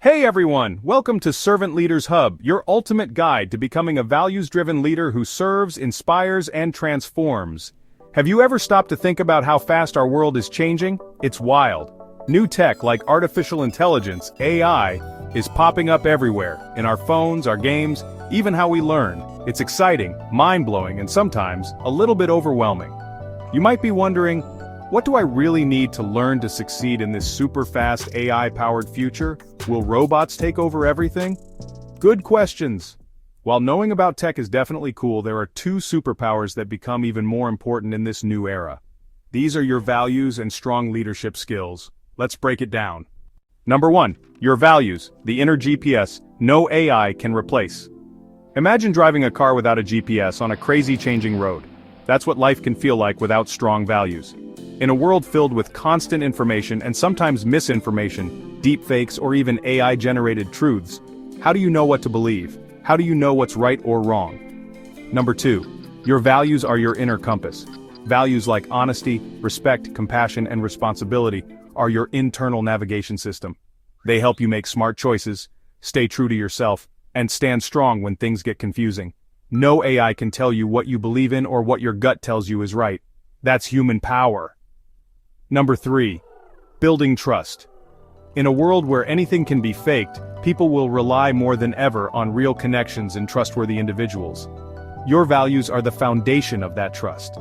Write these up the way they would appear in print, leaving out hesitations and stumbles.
Hey everyone, welcome to Servant Leaders Hub, your ultimate guide to becoming a values-driven leader who serves, inspires, and transforms. Have you ever stopped to think about how fast our world is changing? It's wild. New tech like artificial intelligence, AI, is popping up everywhere, in our phones, our games, even how we learn. It's exciting, mind-blowing, and sometimes a little bit overwhelming. You might be wondering, what do I really need to learn to succeed in this super-fast AI-powered future? Will robots take over everything? Good questions. While knowing about tech is definitely cool, there are two superpowers that become even more important in this new era. These are your values and strong leadership skills. Let's break it down. Number 1, your values, the inner GPS, no AI can replace. Imagine driving a car without a GPS on a crazy changing road. That's what life can feel like without strong values. In a world filled with constant information and sometimes misinformation, deepfakes, or even AI-generated truths, how do you know what to believe? How do you know what's right or wrong? Number 2, your values are your inner compass. Values like honesty, respect, compassion, and responsibility are your internal navigation system. They help you make smart choices, stay true to yourself, and stand strong when things get confusing. No AI can tell you what you believe in or what your gut tells you is right. That's human power. Number 3, building trust. In a world where anything can be faked, people will rely more than ever on real connections and trustworthy individuals. Your values are the foundation of that trust.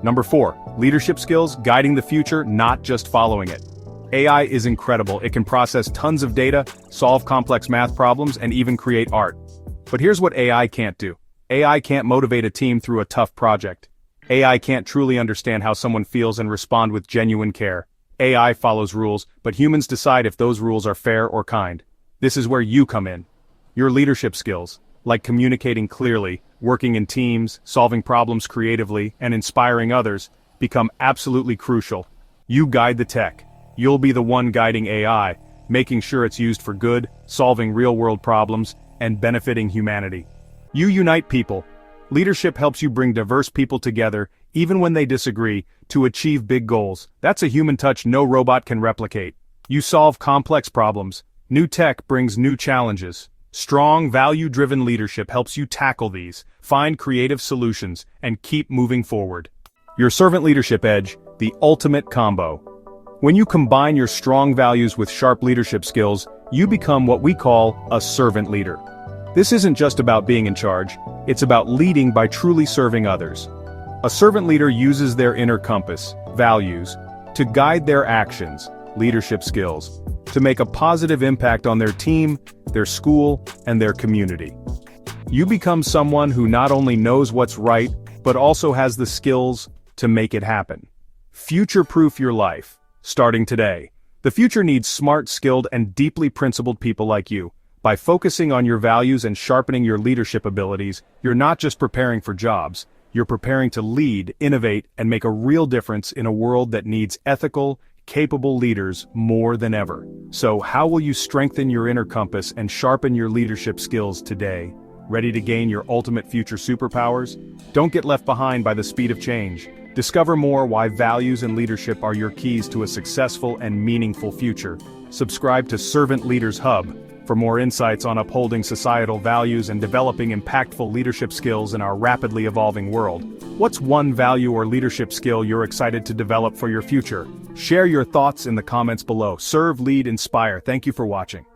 Number 4, leadership skills, guiding the future, not just following it. AI is incredible. It can process tons of data, solve complex math problems, and even create art. But here's what AI can't do. AI can't motivate a team through a tough project. AI can't truly understand how someone feels and respond with genuine care. AI follows rules, but humans decide if those rules are fair or kind. This is where you come in. Your leadership skills, like communicating clearly, working in teams, solving problems creatively, and inspiring others, become absolutely crucial. You guide the tech. You'll be the one guiding AI, making sure it's used for good, solving real-world problems, and benefiting humanity. You unite people. Leadership helps you bring diverse people together, even when they disagree, to achieve big goals. That's a human touch no robot can replicate. You solve complex problems. New tech brings new challenges. Strong, value-driven leadership helps you tackle these, find creative solutions, and keep moving forward. Your servant leadership edge, the ultimate combo. When you combine your strong values with sharp leadership skills, you become what we call a servant leader. This isn't just about being in charge, it's about leading by truly serving others. A servant leader uses their inner compass, values, to guide their actions, leadership skills, to make a positive impact on their team, their school, and their community. You become someone who not only knows what's right, but also has the skills to make it happen. Future-proof your life, starting today. The future needs smart, skilled, and deeply principled people like you. By focusing on your values and sharpening your leadership abilities, you're not just preparing for jobs, you're preparing to lead, innovate, and make a real difference in a world that needs ethical, capable leaders more than ever. So how will you strengthen your inner compass and sharpen your leadership skills today? Ready to gain your ultimate future superpowers? Don't get left behind by the speed of change. Discover more why values and leadership are your keys to a successful and meaningful future. Subscribe to Servant Leaders Hub for more insights on upholding societal values and developing impactful leadership skills in our rapidly evolving world. What's one value or leadership skill you're excited to develop for your future? Share your thoughts in the comments below. Serve, lead, inspire. Thank you for watching.